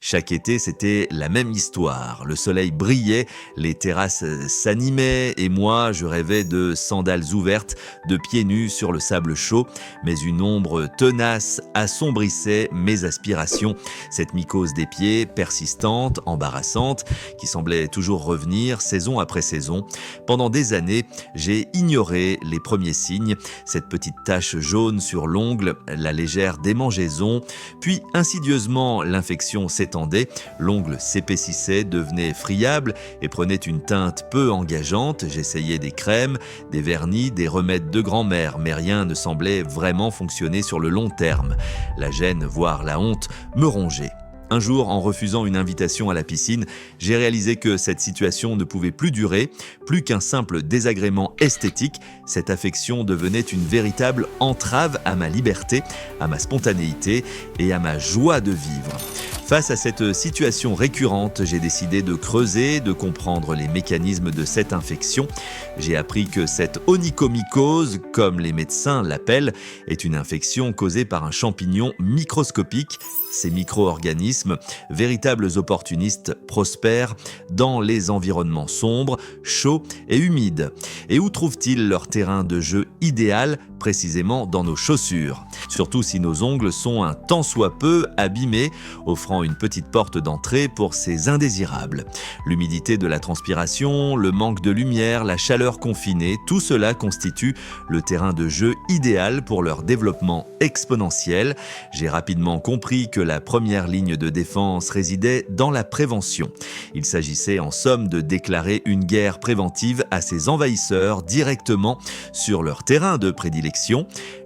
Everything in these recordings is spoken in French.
Chaque été, c'était la même histoire. Le soleil brillait, les terrasses s'animaient et moi, je rêvais de sandales ouvertes, de pieds nus sur le sable chaud. Mais une ombre tenace assombrissait mes aspirations. Cette mycose des pieds, persistante, embarrassante, qui semblait toujours revenir saison après saison. Pendant des années, j'ai ignoré les premiers signes. Cette petite tache jaune sur l'ongle, la légère démangeaison. Puis, insidieusement, l'infection s'étendait. L'ongle s'épaississait, devenait friable et prenait une teinte peu engageante. J'essayais des crèmes, des vernis, des remèdes de grand-mère, mais rien ne semblait vraiment fonctionner sur le long terme. La gêne, voire la honte, me rongeait. Un jour, en refusant une invitation à la piscine, j'ai réalisé que cette situation ne pouvait plus durer. Plus qu'un simple désagrément esthétique, cette affection devenait une véritable entrave à ma liberté, à ma spontanéité et à ma joie de vivre. Face à cette situation récurrente, j'ai décidé de creuser, de comprendre les mécanismes de cette infection. J'ai appris que cette onychomycose, comme les médecins l'appellent, est une infection causée par un champignon microscopique. Ces micro-organismes, véritables opportunistes, prospèrent dans les environnements sombres, chauds et humides. Et où trouvent-ils leur terrain de jeu idéal ? Précisément dans nos chaussures. Surtout si nos ongles sont un tant soit peu abîmés, offrant une petite porte d'entrée pour ces indésirables. L'humidité de la transpiration, le manque de lumière, la chaleur confinée, tout cela constitue le terrain de jeu idéal pour leur développement exponentiel. J'ai rapidement compris que la première ligne de défense résidait dans la prévention. Il s'agissait en somme de déclarer une guerre préventive à ces envahisseurs directement sur leur terrain de prédilection.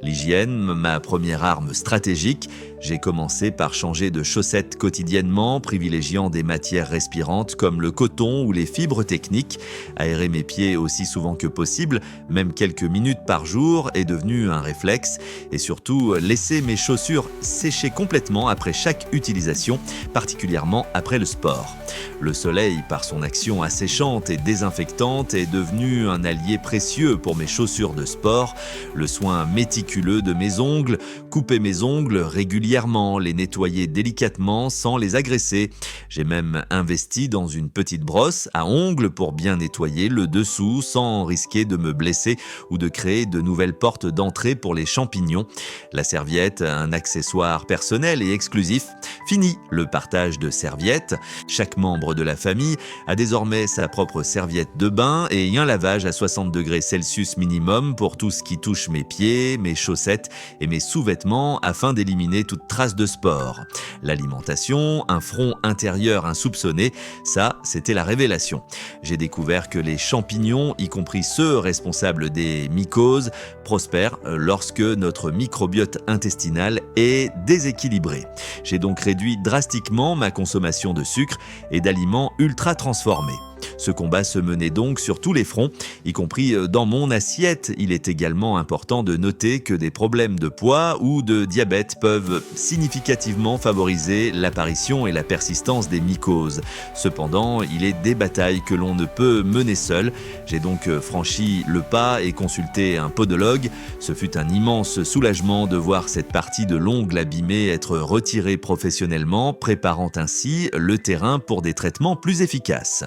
L'hygiène, ma première arme stratégique. J'ai commencé par changer de chaussettes quotidiennement, privilégiant des matières respirantes comme le coton ou les fibres techniques. Aérer mes pieds aussi souvent que possible, même quelques minutes par jour, est devenu un réflexe. Et surtout, laisser mes chaussures sécher complètement après chaque utilisation, particulièrement après le sport. Le soleil, par son action asséchante et désinfectante, est devenu un allié précieux pour mes chaussures de sport. Le soin méticuleux de mes ongles, couper mes ongles régulièrement, les nettoyer délicatement sans les agresser. J'ai même investi dans une petite brosse à ongles pour bien nettoyer le dessous sans risquer de me blesser ou de créer de nouvelles portes d'entrée pour les champignons. La serviette, un accessoire personnel et exclusif. Fini le partage de serviettes. Chaque membre de la famille a désormais sa propre serviette de bain et un lavage à 60 degrés Celsius minimum pour tout ce qui touche mes pieds, mes chaussettes et mes sous-vêtements afin d'éliminer toute trace de sport. L'alimentation, un front intérieur insoupçonné, ça, c'était la révélation. J'ai découvert que les champignons, y compris ceux responsables des mycoses, prospèrent lorsque notre microbiote intestinal est déséquilibré. J'ai donc réduit drastiquement ma consommation de sucre et d'aliments ultra transformés. Ce combat se menait donc sur tous les fronts, y compris dans mon assiette. Il est également important de noter que des problèmes de poids ou de diabète peuvent significativement favoriser l'apparition et la persistance des mycoses. Cependant, il est des batailles que l'on ne peut mener seul. J'ai donc franchi le pas et consulté un podologue. Ce fut un immense soulagement de voir cette partie de l'ongle abîmé être retirée professionnellement, préparant ainsi le terrain pour des traitements plus efficaces.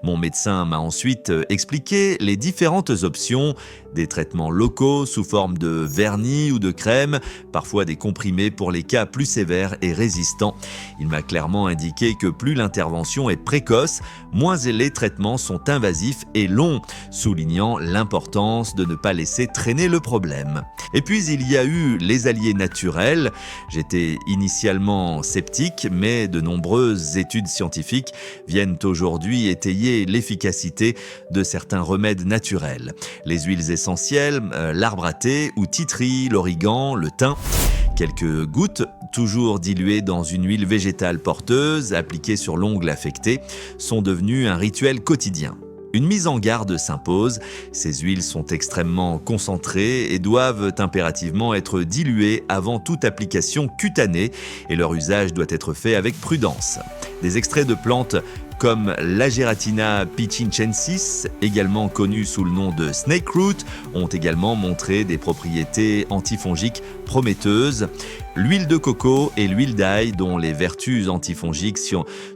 Mon médecin m'a ensuite expliqué les différentes options, des traitements locaux sous forme de vernis ou de crème, parfois des comprimés pour les cas plus sévères et résistants. Il m'a clairement indiqué que plus l'intervention est précoce, moins les traitements sont invasifs et longs, soulignant l'importance de ne pas laisser traîner le problème. Et puis il y a eu les alliés naturels. J'étais initialement sceptique, mais de nombreuses études scientifiques viennent aujourd'hui étayer l'efficacité de certains remèdes naturels. Les huiles essentielles, l'arbre à thé ou titri, l'origan, le thym. Quelques gouttes, toujours diluées dans une huile végétale porteuse, appliquées sur l'ongle affecté, sont devenues un rituel quotidien. Une mise en garde s'impose, ces huiles sont extrêmement concentrées et doivent impérativement être diluées avant toute application cutanée et leur usage doit être fait avec prudence. Des extraits de plantes comme l'Ageratina pichincensis, également connue sous le nom de snake root, ont également montré des propriétés antifongiques prometteuses. L'huile de coco et l'huile d'ail, dont les vertus antifongiques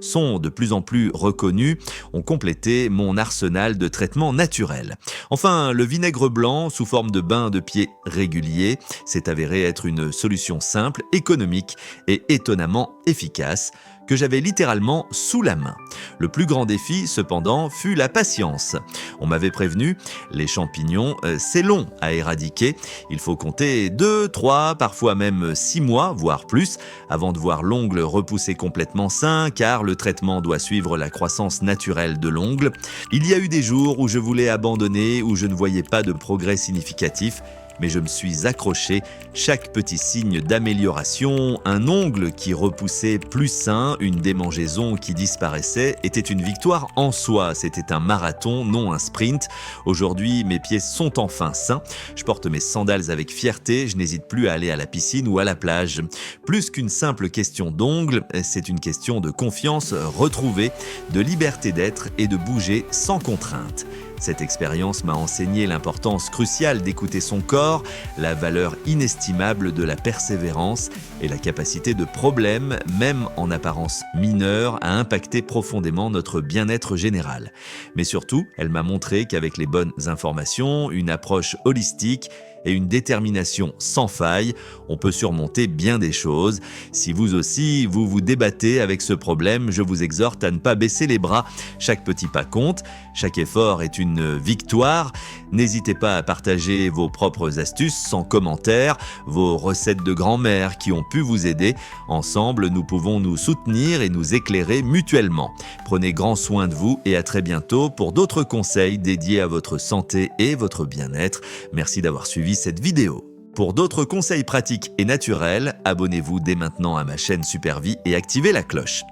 sont de plus en plus reconnues, ont complété mon arsenal de traitements naturels. Enfin, le vinaigre blanc, sous forme de bain de pied régulier, s'est avéré être une solution simple, économique et étonnamment efficace, que j'avais littéralement sous la main. Le plus grand défi, cependant, fut la patience. On m'avait prévenu, les champignons, c'est long à éradiquer. Il faut compter 2, 3, parfois même 6 mois, voire plus, avant de voir l'ongle repousser complètement sain, car le traitement doit suivre la croissance naturelle de l'ongle. Il y a eu des jours où je voulais abandonner, où je ne voyais pas de progrès significatif, mais je me suis accroché, chaque petit signe d'amélioration, un ongle qui repoussait plus sain, une démangeaison qui disparaissait, était une victoire en soi. C'était un marathon, non un sprint. Aujourd'hui, mes pieds sont enfin sains. Je porte mes sandales avec fierté, je n'hésite plus à aller à la piscine ou à la plage. Plus qu'une simple question d'ongles, c'est une question de confiance retrouvée, de liberté d'être et de bouger sans contrainte. Cette expérience m'a enseigné l'importance cruciale d'écouter son corps, la valeur inestimable de la persévérance et la capacité de problème, même en apparence mineure, à impacter profondément notre bien-être général. Mais surtout, elle m'a montré qu'avec les bonnes informations, une approche holistique et une détermination sans faille, on peut surmonter bien des choses. Si vous aussi, vous vous débattez avec ce problème, je vous exhorte à ne pas baisser les bras. Chaque petit pas compte, chaque effort est une victoire. N'hésitez pas à partager vos propres astuces sans commentaire, vos recettes de grand-mère qui ont pu vous aider. Ensemble, nous pouvons nous soutenir et nous éclairer mutuellement. Prenez grand soin de vous et à très bientôt pour d'autres conseils dédiés à votre santé et votre bien-être. Merci d'avoir suivi cette vidéo. Pour d'autres conseils pratiques et naturels, abonnez-vous dès maintenant à ma chaîne Supervie et activez la cloche.